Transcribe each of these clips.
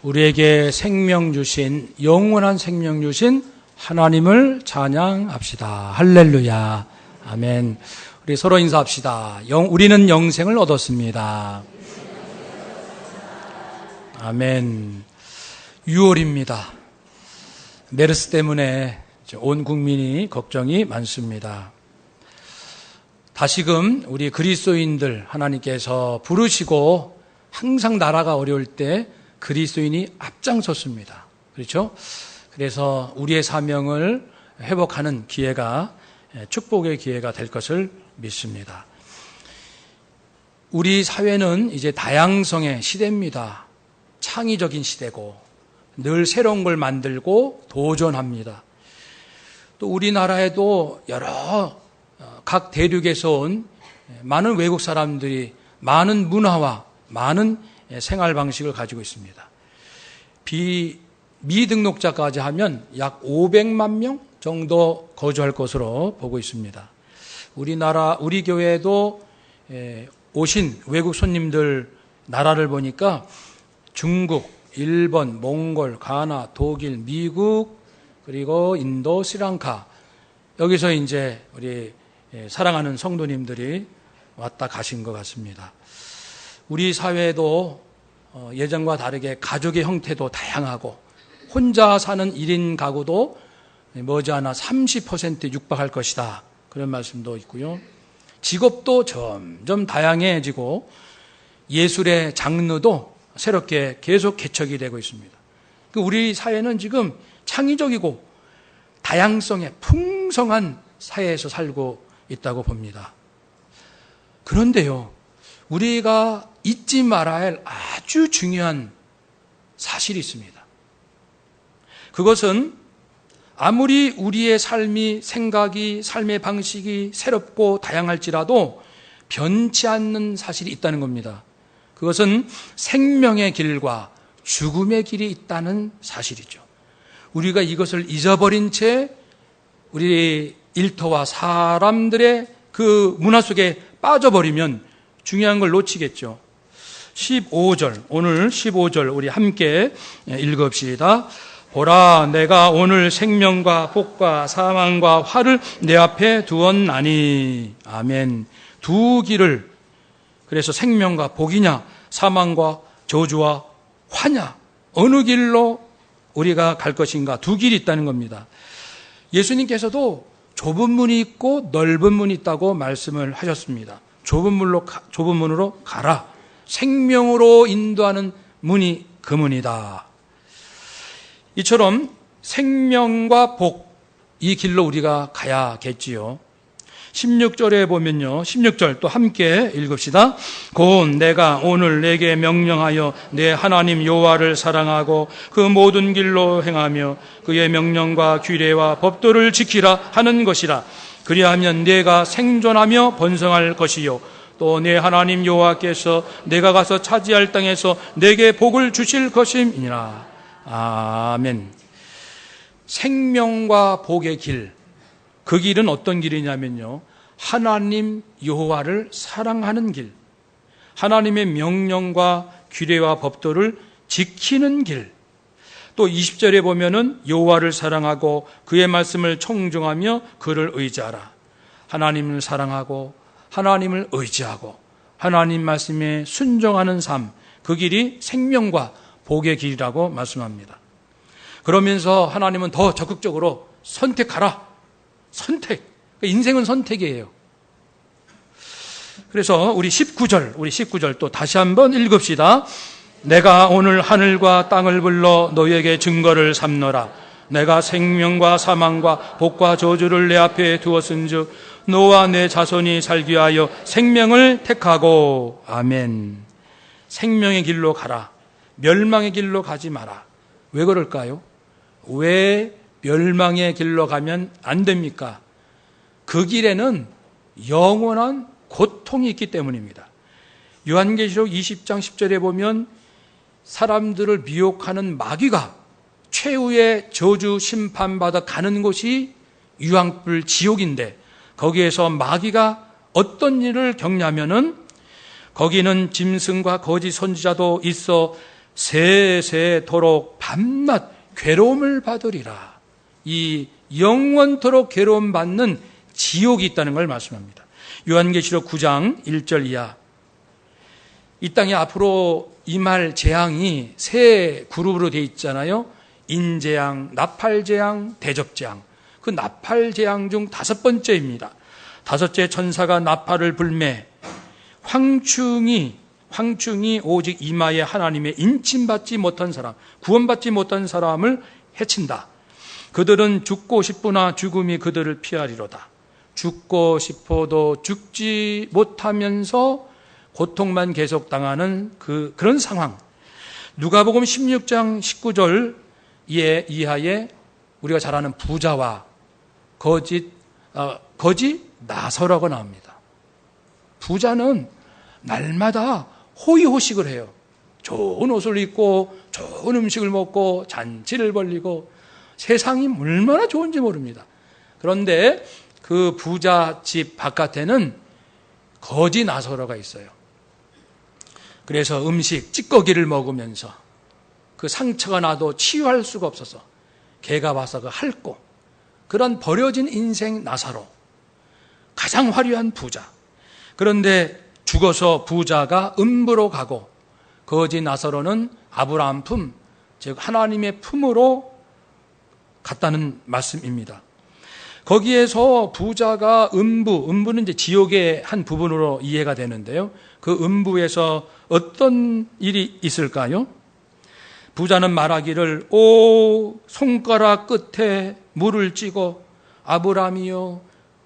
우리에게 생명 주신, 영원한 생명 주신 하나님을 찬양합시다. 할렐루야. 아멘. 우리 서로 인사합시다. 우리는 영생을 얻었습니다. 아멘. 6월입니다. 메르스 때문에 온 국민이 걱정이 많습니다. 다시금 우리 그리스도인들 하나님께서 부르시고 항상 나라가 어려울 때 그리스도인이 앞장섰습니다. 그렇죠? 그래서 우리의 사명을 회복하는 기회가, 축복의 기회가 될 것을 믿습니다. 우리 사회는 이제 다양성의 시대입니다. 창의적인 시대고 늘 새로운 걸 만들고 도전합니다. 또 우리나라에도 여러 각 대륙에서 온 많은 외국 사람들이 많은 문화와 많은 생활 방식을 가지고 있습니다. 미등록자까지 하면 약 500만 명 정도 거주할 것으로 보고 있습니다. 우리 교회에도 오신 외국 손님들 나라를 보니까 중국, 일본, 몽골, 가나, 독일, 미국, 그리고 인도, 스리랑카, 여기서 이제 우리 사랑하는 성도님들이 왔다 가신 것 같습니다. 우리 사회도 예전과 다르게 가족의 형태도 다양하고 혼자 사는 1인 가구도 머지않아 30% 육박할 것이다. 그런 말씀도 있고요. 직업도 점점 다양해지고 예술의 장르도 새롭게 계속 개척이 되고 있습니다. 우리 사회는 지금 창의적이고 다양성의 풍성한 사회에서 살고 있다고 봅니다. 그런데요, 우리가 잊지 말아야 할 아주 중요한 사실이 있습니다. 그것은 아무리 우리의 삶이, 생각이, 삶의 방식이 새롭고 다양할지라도 변치 않는 사실이 있다는 겁니다. 그것은 생명의 길과 죽음의 길이 있다는 사실이죠. 우리가 이것을 잊어버린 채 우리 일터와 사람들의 그 문화 속에 빠져버리면 중요한 걸 놓치겠죠. 15절, 오늘 15절 우리 함께 읽읍시다. 보라, 내가 오늘 생명과 복과 사망과 화를 내 앞에 두었나니. 아멘. 두 길을, 그래서 생명과 복이냐, 사망과 저주와 화냐, 어느 길로 우리가 갈 것인가, 두 길이 있다는 겁니다. 예수님께서도 좁은 문이 있고 넓은 문이 있다고 말씀을 하셨습니다. 좁은 문으로 가라. 생명으로 인도하는 문이 그 문이다. 이처럼 생명과 복, 이 길로 우리가 가야겠지요. 16절에 보면요, 16절 또 함께 읽읍시다. 곧 내가 오늘 내게 명령하여 내 하나님 여호와를 사랑하고 그 모든 길로 행하며 그의 명령과 규례와 법도를 지키라 하는 것이라. 그리하면 내가 생존하며 번성할 것이요 또 내 하나님 여호와께서 내가 가서 차지할 땅에서 내게 복을 주실 것임이니라. 아멘. 생명과 복의 길, 그 길은 어떤 길이냐면요, 하나님 여호와를 사랑하는 길, 하나님의 명령과 규례와 법도를 지키는 길. 또 20절에 보면은 여호와를 사랑하고 그의 말씀을 청종하며 그를 의지하라. 하나님을 사랑하고 하나님을 의지하고 하나님 말씀에 순종하는 삶, 그 길이 생명과 복의 길이라고 말씀합니다. 그러면서 하나님은 더 적극적으로 선택하라. 선택. 인생은 선택이에요. 그래서 우리 19절 또 다시 한번 읽읍시다. 내가 오늘 하늘과 땅을 불러 너희에게 증거를 삼노라. 내가 생명과 사망과 복과 저주를 내 앞에 두었은즉 너와 내 자손이 살기 위하여 생명을 택하고. 아멘. 생명의 길로 가라. 멸망의 길로 가지 마라. 왜 그럴까요? 왜 멸망의 길로 가면 안 됩니까? 그 길에는 영원한 고통이 있기 때문입니다. 요한계시록 20장 10절에 보면 사람들을 미혹하는 마귀가 최후의 저주 심판받아 가는 곳이 유황불 지옥인데, 거기에서 마귀가 어떤 일을 겪냐면은 거기는 짐승과 거짓 선지자도 있어 세세토록 밤낮 괴로움을 받으리라. 이 영원토록 괴로움 받는 지옥이 있다는 걸 말씀합니다. 요한계시록 9장 1절 이하. 이 땅에 앞으로 임할 재앙이 세 그룹으로 되어 있잖아요. 인재앙, 나팔재앙, 대접재앙. 그 나팔재앙 중 5번째입니다. 5째 천사가 나팔을 불매 황충이 오직 이마에 하나님의 인침받지 못한 사람, 구원받지 못한 사람을 해친다. 그들은 죽고 싶으나 죽음이 그들을 피하리로다. 죽고 싶어도 죽지 못하면서 고통만 계속 당하는 그런 상황. 누가복음 16장 19절 이하에 우리가 잘 아는 부자와 거지 나서라고 나옵니다. 부자는 날마다 호의호식을 해요. 좋은 옷을 입고 좋은 음식을 먹고 잔치를 벌리고 세상이 얼마나 좋은지 모릅니다. 그런데 그 부자 집 바깥에는 거지 나서러가 있어요. 그래서 음식 찌꺼기를 먹으면서 그 상처가 나도 치유할 수가 없어서 개가 와서 그 핥고 그런 버려진 인생 나사로, 가장 화려한 부자. 그런데 죽어서 부자가 음부로 가고 거지 나사로는 아브라함 품, 즉 하나님의 품으로 갔다는 말씀입니다. 거기에서 부자가 음부는 이제 지옥의 한 부분으로 이해가 되는데요. 그 음부에서 어떤 일이 있을까요? 부자는 말하기를 오 손가락 끝에 물을 찌고 아브라함이여,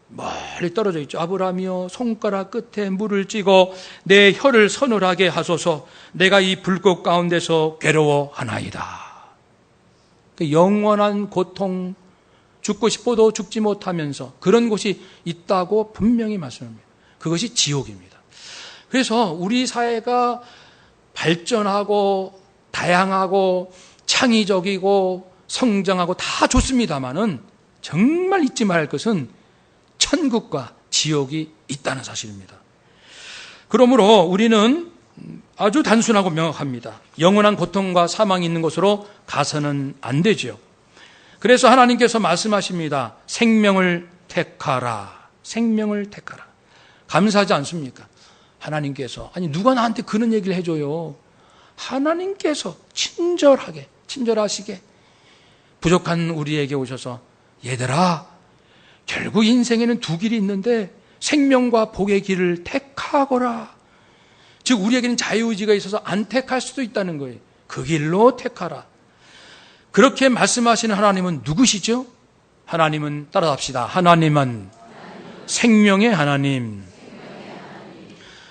멀리 떨어져 있죠. 아브라함이여 손가락 끝에 물을 찌고 내 혀를 서늘하게 하소서. 내가 이 불꽃 가운데서 괴로워하나이다. 영원한 고통, 죽고 싶어도 죽지 못하면서 그런 곳이 있다고 분명히 말씀합니다. 그것이 지옥입니다. 그래서 우리 사회가 발전하고 다양하고 창의적이고 성장하고 다 좋습니다마는 정말 잊지 말할 것은 천국과 지옥이 있다는 사실입니다. 그러므로 우리는 아주 단순하고 명확합니다. 영원한 고통과 사망이 있는 곳으로 가서는 안 되죠. 그래서 하나님께서 말씀하십니다. 생명을 택하라. 생명을 택하라. 감사하지 않습니까? 하나님께서, 아니 누가 나한테 그런 얘기를 해줘요. 하나님께서 친절하시게 부족한 우리에게 오셔서 얘들아, 결국 인생에는 두 길이 있는데 생명과 복의 길을 택하거라. 즉 우리에게는 자유의지가 있어서 안 택할 수도 있다는 거예요. 그 길로 택하라. 그렇게 말씀하시는 하나님은 누구시죠? 하나님은 따라합시다. 하나님은 생명의 하나님.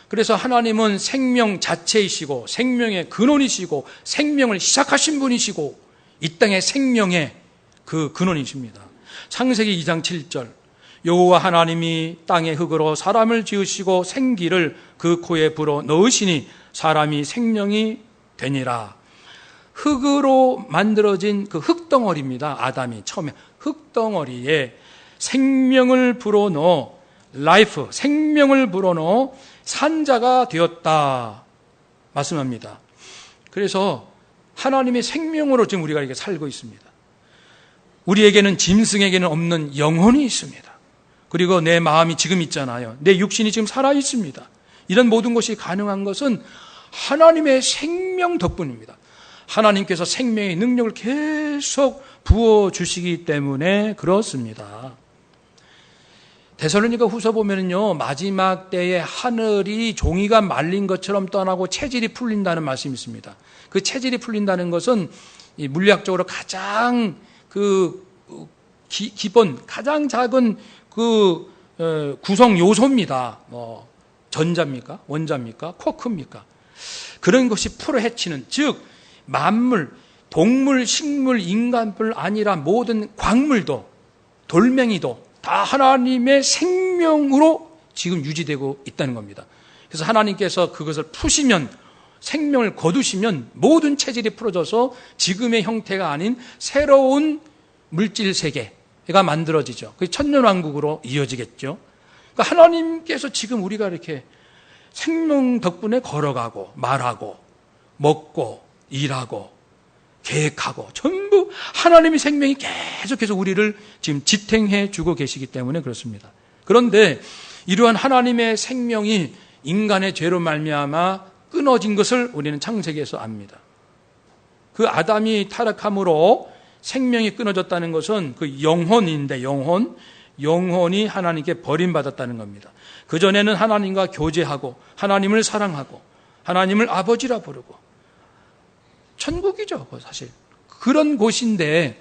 그래서 하나님은 생명 자체이시고 생명의 근원이시고 생명을 시작하신 분이시고 이 땅의 생명의 그 근원이십니다. 창세기 2장 7절 여호와 하나님이 땅의 흙으로 사람을 지으시고 생기를 그 코에 불어 넣으시니 사람이 생명이 되니라. 흙으로 만들어진 그 흙덩어리입니다. 아담이 처음에 흙덩어리에 생명을 불어넣어 라이프, 생명을 불어넣어 산자가 되었다 말씀합니다. 그래서 하나님의 생명으로 지금 우리가 이렇게 살고 있습니다. 우리에게는 짐승에게는 없는 영혼이 있습니다. 그리고 내 마음이 지금 있잖아요. 내 육신이 지금 살아 있습니다. 이런 모든 것이 가능한 것은 하나님의 생명 덕분입니다. 하나님께서 생명의 능력을 계속 부어주시기 때문에 그렇습니다. 데살로니가 후서 보면은요, 마지막 때에 하늘이 종이가 말린 것처럼 떠나고 체질이 풀린다는 말씀이 있습니다. 그 체질이 풀린다는 것은 물리학적으로 가장 기본, 가장 작은 구성 요소입니다. 전자입니까? 원자입니까? 쿼크입니까? 그런 것이 풀어 헤치는, 즉, 만물, 동물, 식물, 인간뿐 아니라 모든 광물도, 돌멩이도 다 하나님의 생명으로 지금 유지되고 있다는 겁니다. 그래서 하나님께서 그것을 푸시면, 생명을 거두시면 모든 체질이 풀어져서 지금의 형태가 아닌 새로운 물질 세계가 만들어지죠. 그게 천년왕국으로 이어지겠죠. 그러니까 하나님께서 지금 우리가 이렇게 생명 덕분에 걸어가고 말하고 먹고 일하고 계획하고 전부 하나님의 생명이 계속해서 우리를 지금 지탱해 주고 계시기 때문에 그렇습니다. 그런데 이러한 하나님의 생명이 인간의 죄로 말미암아 끊어진 것을 우리는 창세기에서 압니다. 그 아담이 타락함으로 생명이 끊어졌다는 것은 그 영혼인데 영혼이 하나님께 버림받았다는 겁니다. 그전에는 하나님과 교제하고 하나님을 사랑하고 하나님을 아버지라 부르고 천국이죠, 사실. 그런 곳인데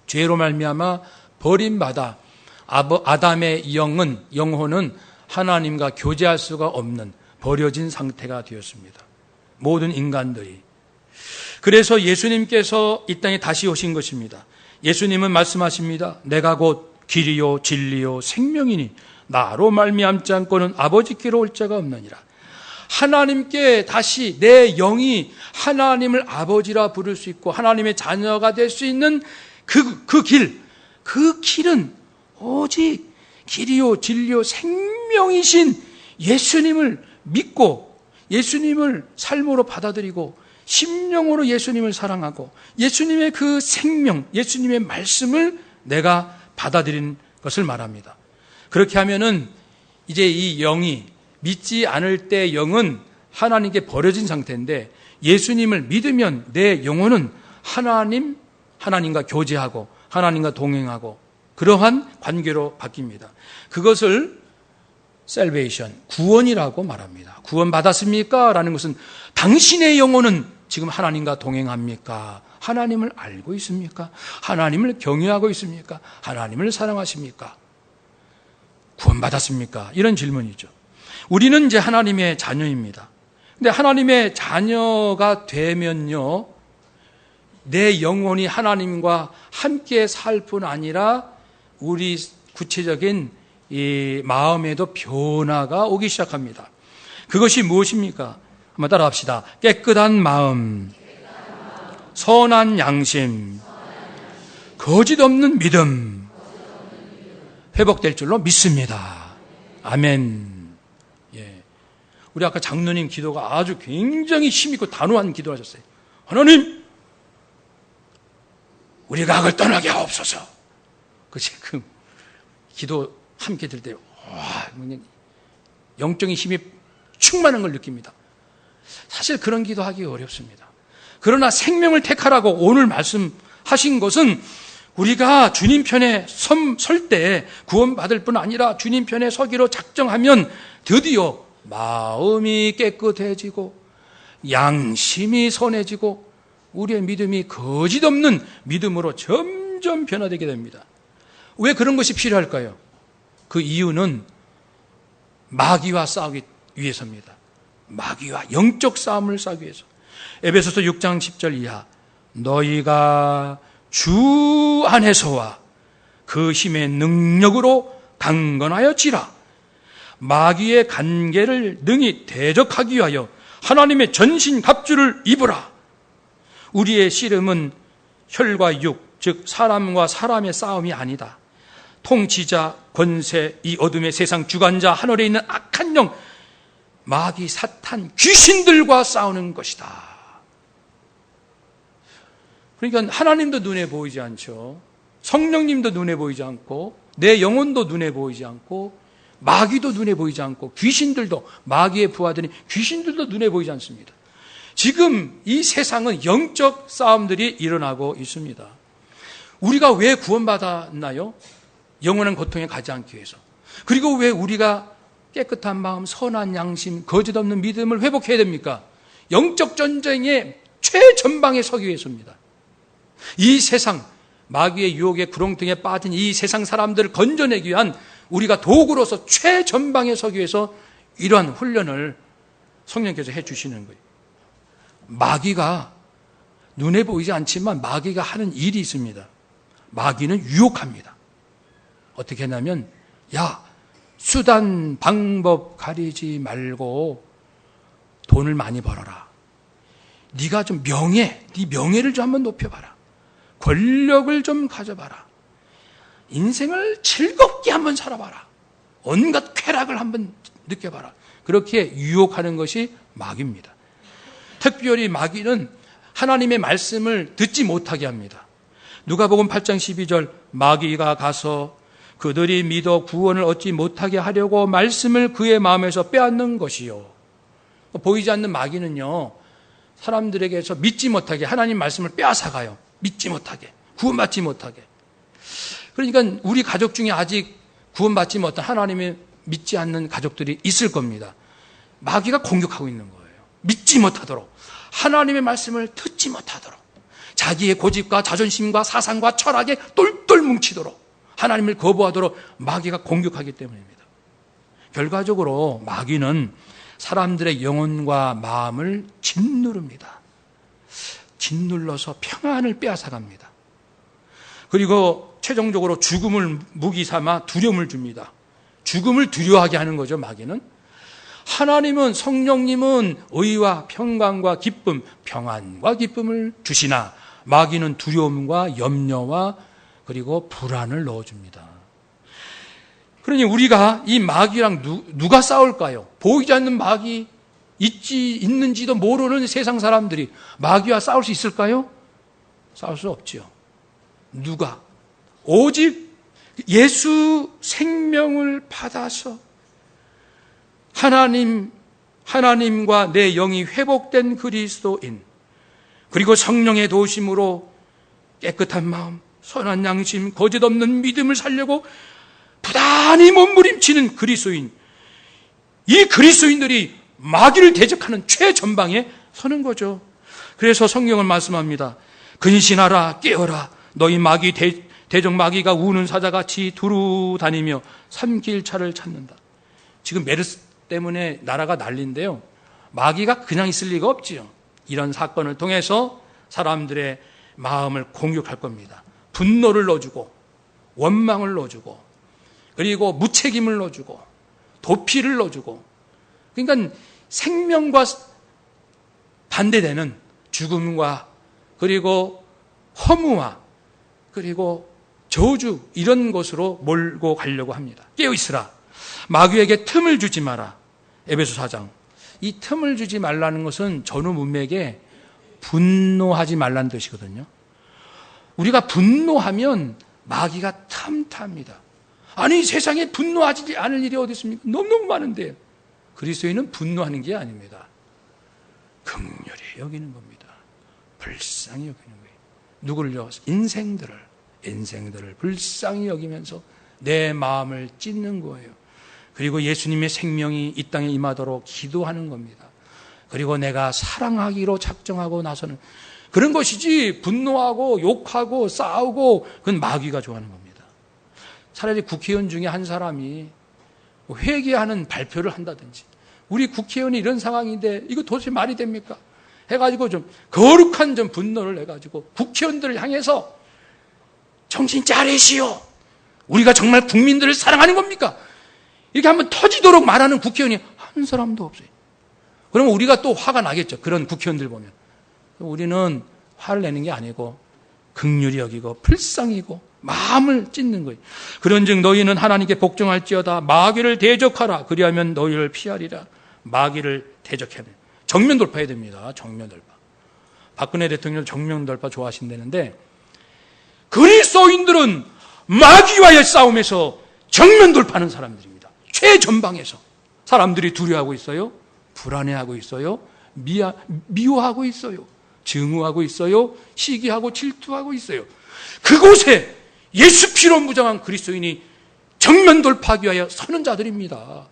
죄로 말미암아 버림받아 아담의 영혼은 하나님과 교제할 수가 없는 버려진 상태가 되었습니다. 모든 인간들이. 그래서 예수님께서 이 땅에 다시 오신 것입니다. 예수님은 말씀하십니다. 내가 곧 길이요 진리요 생명이니 나로 말미암지 않고는 아버지께로 올 자가 없느니라. 하나님께 다시 내 영이 하나님을 아버지라 부를 수 있고 하나님의 자녀가 될 수 있는 그 길은 오직 길이요 진리요 생명이신 예수님을 믿고 예수님을 삶으로 받아들이고 심령으로 예수님을 사랑하고 예수님의 그 생명, 예수님의 말씀을 내가 받아들인 것을 말합니다. 그렇게 하면은 이제 이 영이 믿지 않을 때 영은 하나님께 버려진 상태인데 예수님을 믿으면 내 영혼은 하나님과 교제하고 하나님과 동행하고 그러한 관계로 바뀝니다. 그것을 salvation, 구원이라고 말합니다. 구원 받았습니까? 라는 것은 당신의 영혼은 지금 하나님과 동행합니까? 하나님을 알고 있습니까? 하나님을 경외하고 있습니까? 하나님을 사랑하십니까? 구원 받았습니까? 이런 질문이죠. 우리는 이제 하나님의 자녀입니다. 근데 하나님의 자녀가 되면요, 내 영혼이 하나님과 함께 살 뿐 아니라 우리 구체적인 이 마음에도 변화가 오기 시작합니다. 그것이 무엇입니까? 한번 따라합시다. 깨끗한 마음, 선한 양심, 거짓 없는 믿음, 회복될 줄로 믿습니다. 아멘. 예. 우리 아까 장로님 기도가 아주 굉장히 힘있고 단호한 기도를 하셨어요. 하나님, 우리가 악을 떠나게 하옵소서. 그 기도 함께 들 때, 와, 영적인 힘이 충만한 걸 느낍니다. 사실 그런 기도하기 어렵습니다. 그러나 생명을 택하라고 오늘 말씀하신 것은 우리가 주님 편에 설 때 구원받을 뿐 아니라 주님 편에 서기로 작정하면 드디어 마음이 깨끗해지고 양심이 선해지고 우리의 믿음이 거짓 없는 믿음으로 점점 변화되게 됩니다. 왜 그런 것이 필요할까요? 그 이유는 마귀와 싸우기 위해서입니다. 마귀와 영적 싸움을 싸우기 위해서. 에베소서 6장 10절 이하, 너희가 주 안에서와 그 힘의 능력으로 강건하여지라. 마귀의 간계를 능히 대적하기 위하여 하나님의 전신 갑주를 입으라. 우리의 씨름은 혈과 육, 즉 사람과 사람의 싸움이 아니다. 통치자, 권세, 이 어둠의 세상 주관자, 하늘에 있는 악한 영, 마귀, 사탄, 귀신들과 싸우는 것이다. 그러니까 하나님도 눈에 보이지 않죠. 성령님도 눈에 보이지 않고 내 영혼도 눈에 보이지 않고 마귀도 눈에 보이지 않고 귀신들도, 마귀의 부하들이 귀신들도 눈에 보이지 않습니다. 지금 이 세상은 영적 싸움들이 일어나고 있습니다. 우리가 왜 구원받았나요? 영원한 고통에 가지 않기 위해서. 그리고 왜 우리가 깨끗한 마음, 선한 양심, 거짓 없는 믿음을 회복해야 됩니까? 영적 전쟁의 최전방에 서기 위해서입니다. 이 세상, 마귀의 유혹의 구렁텅이에 빠진 이 세상 사람들을 건져내기 위한 우리가 도구로서 최전방에 서기 위해서 이러한 훈련을 성령께서 해주시는 거예요. 마귀가 눈에 보이지 않지만 마귀가 하는 일이 있습니다. 마귀는 유혹합니다. 어떻게 하냐면, 야, 수단, 방법 가리지 말고 돈을 많이 벌어라. 네가 좀 네 명예를 좀 한번 높여봐라. 권력을 좀 가져봐라. 인생을 즐겁게 한번 살아봐라. 온갖 쾌락을 한번 느껴봐라. 그렇게 유혹하는 것이 마귀입니다. 특별히 마귀는 하나님의 말씀을 듣지 못하게 합니다. 누가복음 8장 12절 마귀가 가서 그들이 믿어 구원을 얻지 못하게 하려고 말씀을 그의 마음에서 빼앗는 것이요. 보이지 않는 마귀는요, 사람들에게서 믿지 못하게 하나님 말씀을 빼앗아가요. 믿지 못하게, 구원받지 못하게. 그러니까 우리 가족 중에 아직 구원받지 못한 하나님을 믿지 않는 가족들이 있을 겁니다. 마귀가 공격하고 있는 거예요. 믿지 못하도록, 하나님의 말씀을 듣지 못하도록, 자기의 고집과 자존심과 사상과 철학에 똘똘 뭉치도록, 하나님을 거부하도록 마귀가 공격하기 때문입니다. 결과적으로 마귀는 사람들의 영혼과 마음을 짓누릅니다. 짓눌러서 평안을 빼앗아갑니다. 그리고 최종적으로 죽음을 무기 삼아 두려움을 줍니다. 죽음을 두려워하게 하는 거죠, 마귀는. 하나님은, 성령님은 의와 평강과 기쁨, 평안과 기쁨을 주시나 마귀는 두려움과 염려와 그리고 불안을 넣어줍니다. 그러니 우리가 이 마귀랑 누가 싸울까요? 보이지 않는 마귀, 있는지도 모르는 세상 사람들이 마귀와 싸울 수 있을까요? 싸울 수 없지요. 누가? 오직 예수 생명을 받아서 하나님과 내 영이 회복된 그리스도인, 그리고 성령의 도우심으로 깨끗한 마음, 선한 양심, 거짓 없는 믿음을 살려고 부단히 몸부림치는 그리스도인, 이 그리스도인들이 마귀를 대적하는 최전방에 서는 거죠. 그래서 성경은 말씀합니다. 근신하라, 깨어라. 너희 대적 마귀가 우는 사자같이 두루 다니며 삼킬 차를 찾는다. 지금 메르스 때문에 나라가 난리인데요, 마귀가 그냥 있을 리가 없지요. 이런 사건을 통해서 사람들의 마음을 공격할 겁니다. 분노를 넣어주고, 원망을 넣어주고, 그리고 무책임을 넣어주고, 도피를 넣어주고, 그러니까 생명과 반대되는 죽음과 그리고 허무와 그리고 저주, 이런 것으로 몰고 가려고 합니다. 깨어있으라. 마귀에게 틈을 주지 마라. 에베소 4장. 이 틈을 주지 말라는 것은 전후 문맥에 분노하지 말라는 뜻이거든요. 우리가 분노하면 마귀가 탐탑니다. 아니, 세상에 분노하지 않을 일이 어디 있습니까? 너무너무 많은데. 그리스도인은 분노하는 게 아닙니다. 긍휼히 여기는 겁니다. 불쌍히 여기는 거예요. 누구를요? 인생들을 불쌍히 여기면서 내 마음을 찢는 거예요. 그리고 예수님의 생명이 이 땅에 임하도록 기도하는 겁니다. 그리고 내가 사랑하기로 작정하고 나서는 그런 것이지, 분노하고 욕하고 싸우고 그건 마귀가 좋아하는 겁니다. 차라리 국회의원 중에 한 사람이 회개하는 발표를 한다든지, 우리 국회의원이 이런 상황인데 이거 도대체 말이 됩니까? 해가지고 좀 거룩한 좀 분노를 해가지고 국회의원들을 향해서 정신 차리시오. 우리가 정말 국민들을 사랑하는 겁니까? 이렇게 한번 터지도록 말하는 국회의원이 한 사람도 없어요. 그러면 우리가 또 화가 나겠죠. 그런 국회의원들 보면. 우리는 화를 내는 게 아니고 긍휼히 여기고 불쌍히고 마음을 찢는 거예요. 그런즉 너희는 하나님께 복종할지어다. 마귀를 대적하라. 그리하면 너희를 피하리라. 마귀를 대적해야 돼요. 정면 돌파해야 됩니다. 정면 돌파. 박근혜 대통령 정면 돌파 좋아하신다는데, 그리스도인들은 마귀와의 싸움에서 정면 돌파하는 사람들입니다. 최전방에서 사람들이 두려워하고 있어요. 불안해하고 있어요. 미워하고 있어요. 증오하고 있어요. 시기하고 질투하고 있어요. 그곳에 예수 피로 무장한 그리스도인이 정면 돌파하기 위하여 서는 자들입니다.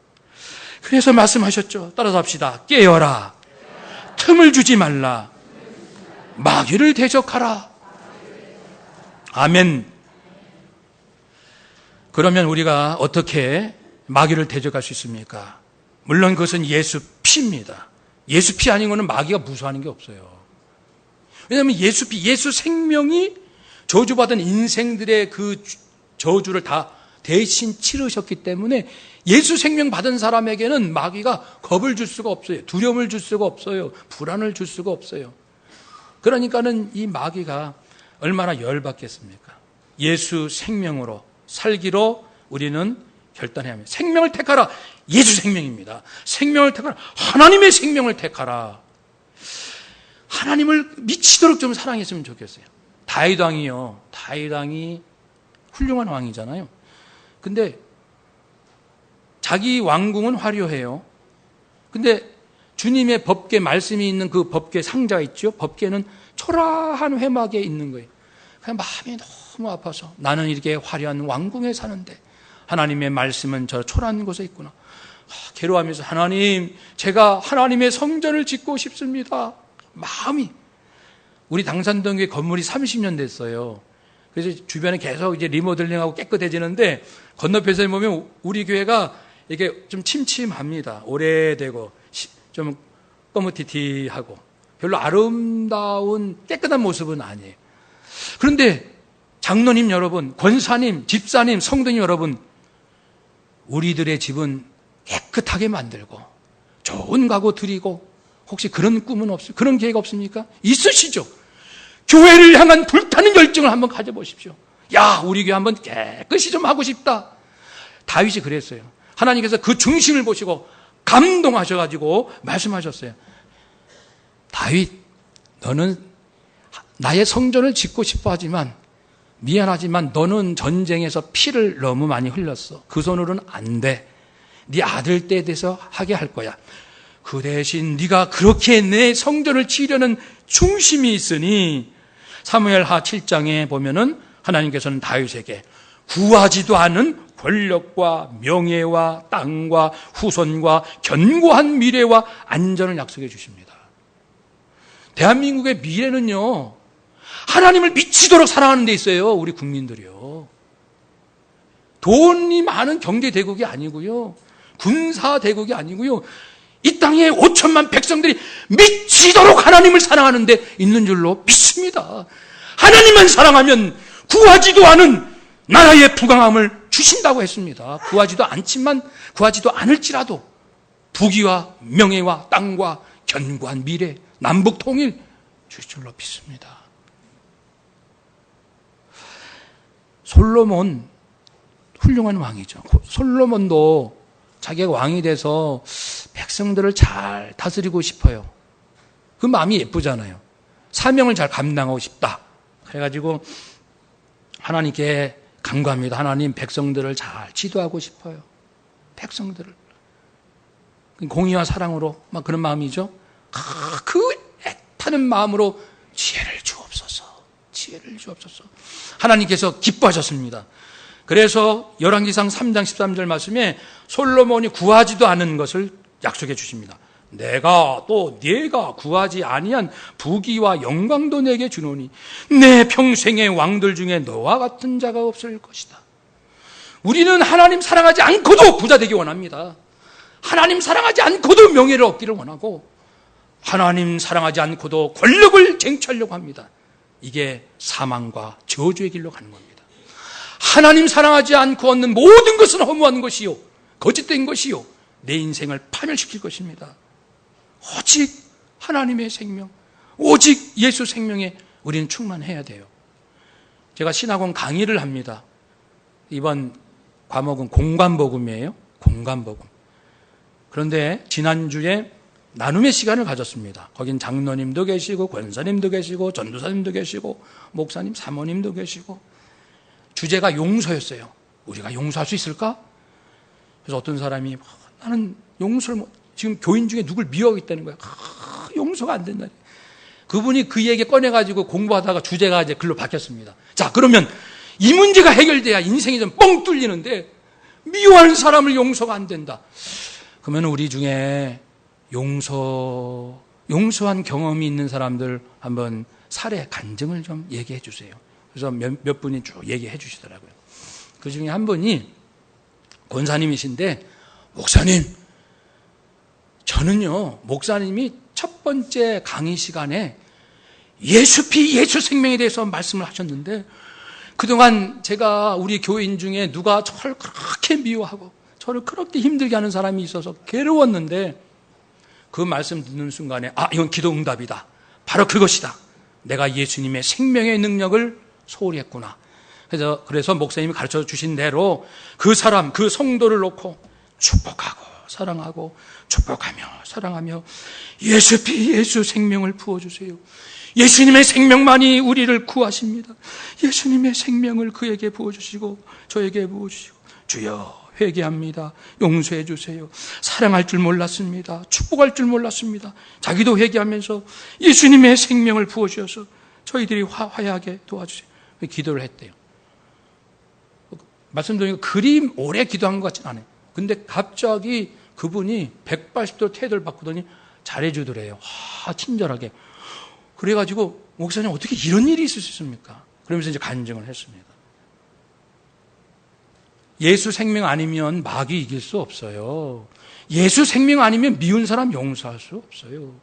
그래서 말씀하셨죠. 따라서 합시다. 깨어라. 틈을 주지 말라. 마귀를 대적하라. 아멘. 그러면 우리가 어떻게 마귀를 대적할 수 있습니까? 물론 그것은 예수 피입니다. 예수 피 아닌 것은 마귀가 무서워하는 게 없어요. 왜냐하면 예수 피, 예수 생명이 저주받은 인생들의 그 저주를 다 대신 치르셨기 때문에 예수 생명 받은 사람에게는 마귀가 겁을 줄 수가 없어요. 두려움을 줄 수가 없어요. 불안을 줄 수가 없어요. 그러니까는 이 마귀가 얼마나 열받겠습니까? 예수 생명으로 살기로 우리는 결단해야 합니다. 생명을 택하라. 예수 생명입니다. 생명을 택하라. 하나님의 생명을 택하라. 하나님을 미치도록 좀 사랑했으면 좋겠어요. 다윗 왕이 훌륭한 왕이잖아요. 근데 자기 왕궁은 화려해요. 근데 주님의 법궤 말씀이 있는 그 법궤 상자가 있죠. 법궤는 초라한 회막에 있는 거예요. 그냥 마음이 너무 아파서 나는 이렇게 화려한 왕궁에 사는데 하나님의 말씀은 저 초라한 곳에 있구나. 괴로워하면서 하나님, 제가 하나님의 성전을 짓고 싶습니다. 마음이. 우리 당산동교회 건물이 30년 됐어요. 그래서 주변에 계속 이제 리모델링하고 깨끗해지는데 건너편에서 보면 우리 교회가 이게 좀 침침합니다. 오래되고 좀 꺼무티티하고 별로 아름다운 깨끗한 모습은 아니에요. 그런데 장로님 여러분, 권사님, 집사님, 성도님 여러분, 우리들의 집은 깨끗하게 만들고 좋은 가구 드리고 혹시 그런 꿈은 없어요? 그런 계획 없습니까? 있으시죠? 교회를 향한 불타는 열정을 한번 가져보십시오. 야, 우리 교회 한번 깨끗이 좀 하고 싶다. 다윗이 그랬어요. 하나님께서 그 중심을 보시고 감동하셔가지고 말씀하셨어요. 다윗, 너는 나의 성전을 짓고 싶어 하지만 미안하지만 너는 전쟁에서 피를 너무 많이 흘렸어. 그 손으로는 안 돼. 네 아들 때에 대해서 하게 할 거야. 그 대신 네가 그렇게 내 성전을 치려는 중심이 있으니 사무엘하 7장에 보면은 하나님께서는 다윗에게 구하지도 않은 권력과 명예와 땅과 후손과 견고한 미래와 안전을 약속해 주십니다. 대한민국의 미래는요, 하나님을 미치도록 사랑하는 데 있어요. 우리 국민들이요. 돈이 많은 경제대국이 아니고요, 군사대국이 아니고요, 이 땅에 5천만 백성들이 미치도록 하나님을 사랑하는 데 있는 줄로 믿습니다. 하나님만 사랑하면 구하지도 않은 나라의 부강함을 주신다고 했습니다. 구하지도 않을지라도 부귀와 명예와 땅과 견고한 미래, 남북 통일 주실 줄로 믿습니다. 솔로몬 훌륭한 왕이죠. 솔로몬도 자기가 왕이 돼서 백성들을 잘 다스리고 싶어요. 그 마음이 예쁘잖아요. 사명을 잘 감당하고 싶다. 그래가지고 하나님께 간구합니다. 하나님, 백성들을 잘 지도하고 싶어요. 백성들을. 공의와 사랑으로 막 그런 마음이죠. 그 애타는 마음으로 지혜를 주옵소서. 지혜를 주옵소서. 하나님께서 기뻐하셨습니다. 그래서 열왕기상 3장 13절 말씀에 솔로몬이 구하지도 않은 것을 약속해 주십니다. 내가 구하지 아니한 부귀와 영광도 내게 주노니 내 평생의 왕들 중에 너와 같은 자가 없을 것이다. 우리는 하나님 사랑하지 않고도 부자 되기 원합니다. 하나님 사랑하지 않고도 명예를 얻기를 원하고 하나님 사랑하지 않고도 권력을 쟁취하려고 합니다. 이게 사망과 저주의 길로 가는 겁니다. 하나님 사랑하지 않고 얻는 모든 것은 허무한 것이요, 거짓된 것이요, 내 인생을 파멸시킬 것입니다. 오직 하나님의 생명, 오직 예수 생명에 우리는 충만해야 돼요. 제가 신학원 강의를 합니다. 이번 과목은 공관복음이에요. 공관복음. 그런데 지난주에 나눔의 시간을 가졌습니다. 거긴 장로님도 계시고 권사님도 계시고 전도사님도 계시고 목사님, 사모님도 계시고 주제가 용서였어요. 우리가 용서할 수 있을까? 그래서 어떤 사람이 나는 용서를 지금 교인 중에 누굴 미워하고 있다는 거예요. 용서가 안 된다. 그분이 그 얘기 꺼내가지고 공부하다가 주제가 이제 글로 바뀌었습니다. 자, 그러면 이 문제가 해결돼야 인생이 좀 뻥 뚫리는데 미워하는 사람을 용서가 안 된다. 그러면 우리 중에 용서한 경험이 있는 사람들 한번 사례, 간증을 좀 얘기해 주세요. 그래서 몇 분이 쭉 얘기해 주시더라고요. 그 중에 한 분이 권사님이신데, 목사님, 저는요, 목사님이 첫 번째 강의 시간에 예수 생명에 대해서 말씀을 하셨는데, 그동안 제가 우리 교인 중에 누가 저를 그렇게 미워하고 저를 그렇게 힘들게 하는 사람이 있어서 괴로웠는데, 그 말씀 듣는 순간에 이건 기도 응답이다. 바로 그것이다. 내가 예수님의 생명의 능력을 소홀히 했구나. 그래서 목사님이 가르쳐 주신 대로 그 사람, 그 성도를 놓고 축복하고 사랑하고 축복하며 사랑하며 예수 피 예수 생명을 부어주세요. 예수님의 생명만이 우리를 구하십니다. 예수님의 생명을 그에게 부어주시고 저에게 부어주시고 주여 회개합니다. 용서해 주세요. 사랑할 줄 몰랐습니다. 축복할 줄 몰랐습니다. 자기도 회개하면서 예수님의 생명을 부어주셔서 저희들이 화해하게 도와주세요. 기도를 했대요. 말씀드리니까 그리 오래 기도한 것 같진 않아요. 근데 갑자기 그분이 180도 태도를 바꾸더니 잘해주더래요. 친절하게. 그래가지고 목사님 어떻게 이런 일이 있을 수 있습니까? 그러면서 이제 간증을 했습니다. 예수 생명 아니면 마귀 이길 수 없어요. 예수 생명 아니면 미운 사람 용서할 수 없어요.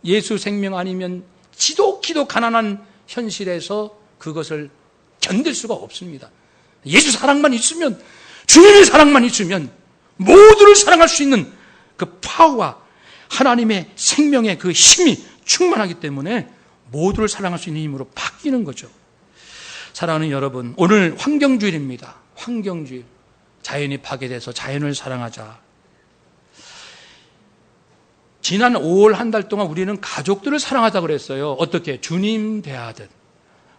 예수 생명 아니면 지독 가난한 현실에서 그것을 견딜 수가 없습니다. 예수 사랑만 있으면, 주님의 사랑만 있으면 모두를 사랑할 수 있는 그 파워와 하나님의 생명의 그 힘이 충만하기 때문에 모두를 사랑할 수 있는 힘으로 바뀌는 거죠. 사랑하는 여러분, 오늘 환경주일입니다. 환경주일. 자연이 파괴돼서 자연을 사랑하자. 지난 5월 한 달 동안 우리는 가족들을 사랑하자 그랬어요. 어떻게? 주님 대하듯.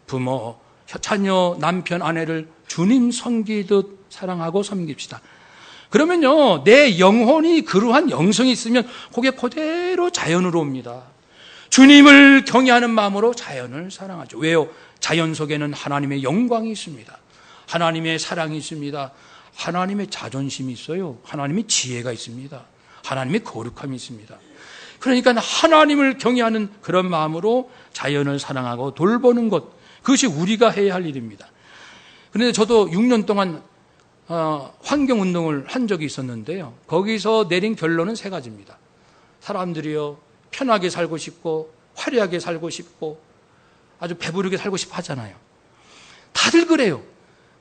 부모, 자녀, 남편, 아내를 주님 섬기듯 사랑하고 섬깁시다. 그러면요, 내 영혼이 그러한 영성이 있으면 그게 그대로 자연으로 옵니다. 주님을 경외하는 마음으로 자연을 사랑하죠. 왜요? 자연 속에는 하나님의 영광이 있습니다. 하나님의 사랑이 있습니다. 하나님의 자존심이 있어요. 하나님의 지혜가 있습니다. 하나님의 거룩함이 있습니다. 그러니까 하나님을 경외하는 그런 마음으로 자연을 사랑하고 돌보는 것, 그것이 우리가 해야 할 일입니다. 그런데 저도 6년 동안 환경운동을 한 적이 있었는데요. 거기서 내린 결론은 3가지입니다. 사람들이요, 편하게 살고 싶고 화려하게 살고 싶고 아주 배부르게 살고 싶어 하잖아요. 다들 그래요.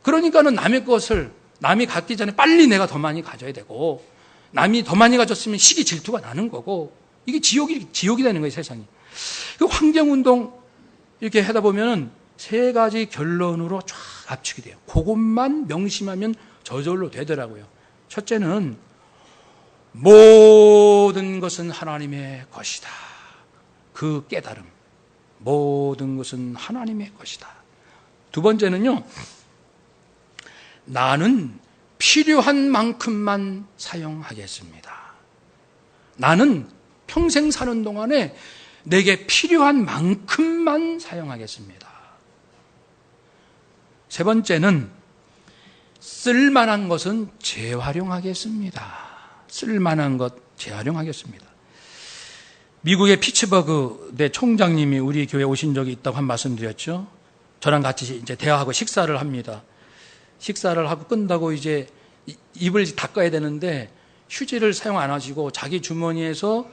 그러니까는 남의 것을 남이 갖기 전에 빨리 내가 더 많이 가져야 되고, 남이 더 많이 가졌으면 시기 질투가 나는 거고, 이게 지옥이 되는 거예요, 세상이. 그 환경운동 이렇게 하다 보면은 3가지 결론으로 쫙 압축이 돼요. 그것만 명심하면 저절로 되더라고요. 첫째는 모든 것은 하나님의 것이다. 그 깨달음. 모든 것은 하나님의 것이다. 2번째는요, 나는 필요한 만큼만 사용하겠습니다. 나는 평생 사는 동안에 내게 필요한 만큼만 사용하겠습니다. 3번째는 쓸만한 것은 재활용하겠습니다. 쓸만한 것 재활용하겠습니다. 미국의 피츠버그 대 총장님이 우리 교회에 오신 적이 있다고 한 말씀 드렸죠. 저랑 같이 이제 대화하고 식사를 합니다. 식사를 하고 끝나고 이제 입을 닦아야 되는데 휴지를 사용 안 하시고 자기 주머니에서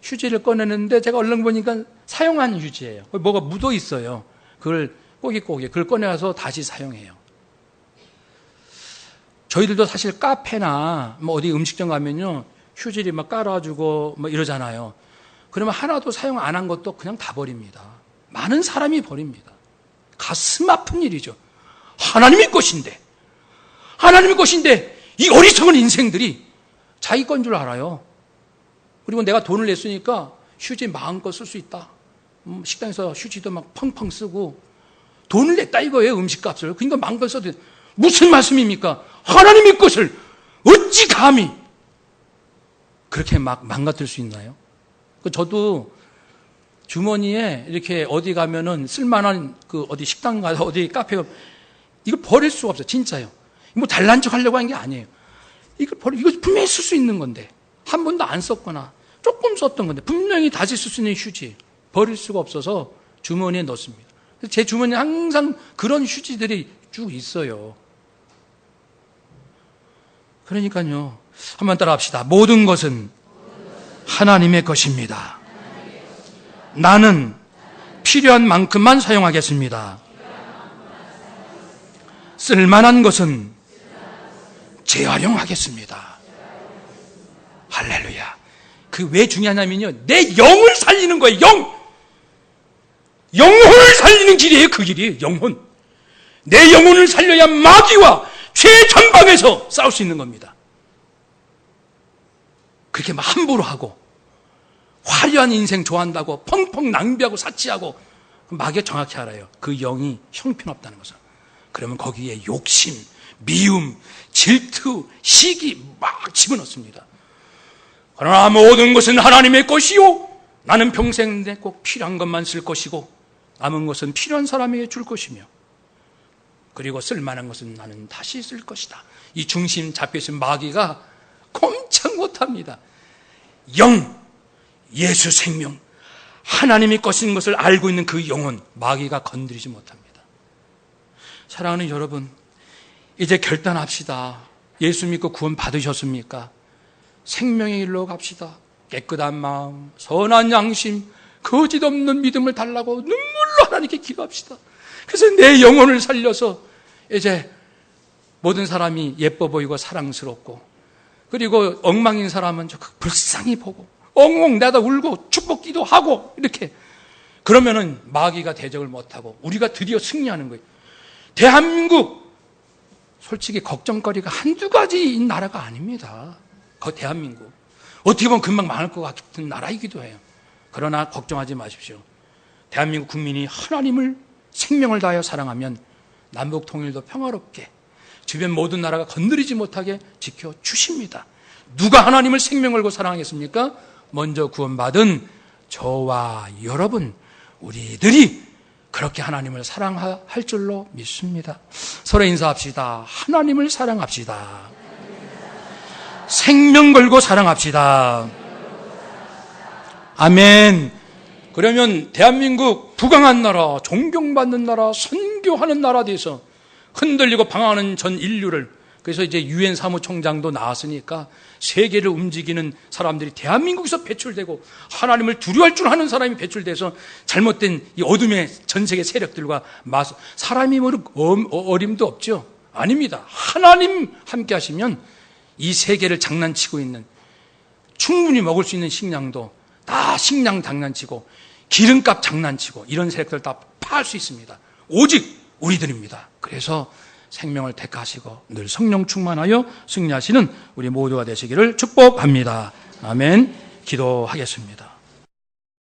휴지를 꺼내는데 제가 얼른 보니까 사용한 휴지예요. 뭐가 묻어 있어요. 그걸 꼬깃꼬깃 그걸 꺼내서 다시 사용해요. 저희들도 사실 카페나 뭐 어디 음식점 가면요, 휴지를 막 깔아주고 뭐 이러잖아요. 그러면 하나도 사용 안 한 것도 그냥 다 버립니다. 많은 사람이 버립니다. 가슴 아픈 일이죠. 하나님의 것인데 이 어리석은 인생들이 자기 건 줄 알아요. 그리고 내가 돈을 냈으니까 휴지 마음껏 쓸 수 있다. 식당에서 휴지도 막 펑펑 쓰고 돈을 냈다 이거예요, 음식값을. 그러니까 마음껏 써도 돼. 무슨 말씀입니까? 하나님의 것을 어찌 감히 그렇게 막 망가뜨릴 수 있나요? 저도 주머니에 이렇게 어디 가면은 쓸만한 그 어디 식당 가서 어디 카페 가 이거 버릴 수가 없어요, 진짜요. 뭐 잘난 척 하려고 한 게 아니에요. 이거 분명히 쓸 수 있는 건데, 한 번도 안 썼거나 조금 썼던 건데 분명히 다시 쓸 수 있는 휴지 버릴 수가 없어서 주머니에 넣습니다. 제 주머니에 항상 그런 휴지들이 쭉 있어요. 그러니까요, 한번 따라 합시다. 모든 것은 하나님의 것입니다. 나는 필요한 만큼만 사용하겠습니다. 쓸만한 것은 재활용하겠습니다. 할렐루야. 그 왜 중요하냐면요, 내 영을 살리는 거예요. 영혼을 살리는 길이에요. 그 길이에요. 영혼. 내 영혼을 살려야 마귀와 최전방에서 싸울 수 있는 겁니다. 그렇게 막 함부로 하고 화려한 인생 좋아한다고 펑펑 낭비하고 사치하고 마귀가 정확히 알아요. 그 영이 형편없다는 것을. 그러면 거기에 욕심, 미움, 질투, 시기 막 집어넣습니다. 그러나 모든 것은 하나님의 것이요 나는 평생 내 꼭 필요한 것만 쓸 것이고 남은 것은 필요한 사람에게 줄 것이며 그리고 쓸만한 것은 나는 다시 쓸 것이다. 이 중심 잡혀있는 마귀가 꼼짝 못합니다. 영, 예수 생명, 하나님이 것인 것을 알고 있는 그 영혼 마귀가 건드리지 못합니다. 사랑하는 여러분, 이제 결단합시다. 예수 믿고 구원 받으셨습니까? 생명의 길로 갑시다. 깨끗한 마음, 선한 양심, 거짓 없는 믿음을 달라고 눈물로 하나님께 기도합시다. 그래서 내 영혼을 살려서 이제 모든 사람이 예뻐 보이고 사랑스럽고 그리고 엉망인 사람은 불쌍히 보고 엉엉 내다 울고 축복 기도하고 이렇게 그러면은 마귀가 대적을 못하고 우리가 드디어 승리하는 거예요. 대한민국 솔직히 걱정거리가 한두 가지인 나라가 아닙니다. 그 대한민국 어떻게 보면 금방 망할 것 같은 나라이기도 해요. 그러나 걱정하지 마십시오. 대한민국 국민이 하나님을 생명을 다하여 사랑하면 남북 통일도 평화롭게 주변 모든 나라가 건드리지 못하게 지켜주십니다. 누가 하나님을 생명 걸고 사랑하겠습니까? 먼저 구원받은 저와 여러분 우리들이 그렇게 하나님을 사랑할 줄로 믿습니다. 서로 인사합시다. 하나님을 사랑합시다. 생명 걸고 사랑합시다. 아멘. 그러면 대한민국 부강한 나라, 존경받는 나라, 선교하는 나라 돼서 흔들리고 방황하는 전 인류를 그래서 이제 유엔 사무총장도 나왔으니까 세계를 움직이는 사람들이 대한민국에서 배출되고 하나님을 두려워할 줄 아는 사람이 배출돼서 잘못된 이 어둠의 전 세계 세력들과 사람이 어림도 없죠. 아닙니다. 하나님 함께 하시면 이 세계를 장난치고 있는 충분히 먹을 수 있는 식량도 다 식량 장난치고 기름값 장난치고 이런 세력들 다 파할 수 있습니다. 오직 우리들입니다. 그래서 생명을 택하시고 늘 성령 충만하여 승리하시는 우리 모두가 되시기를 축복합니다. 아멘. 기도하겠습니다.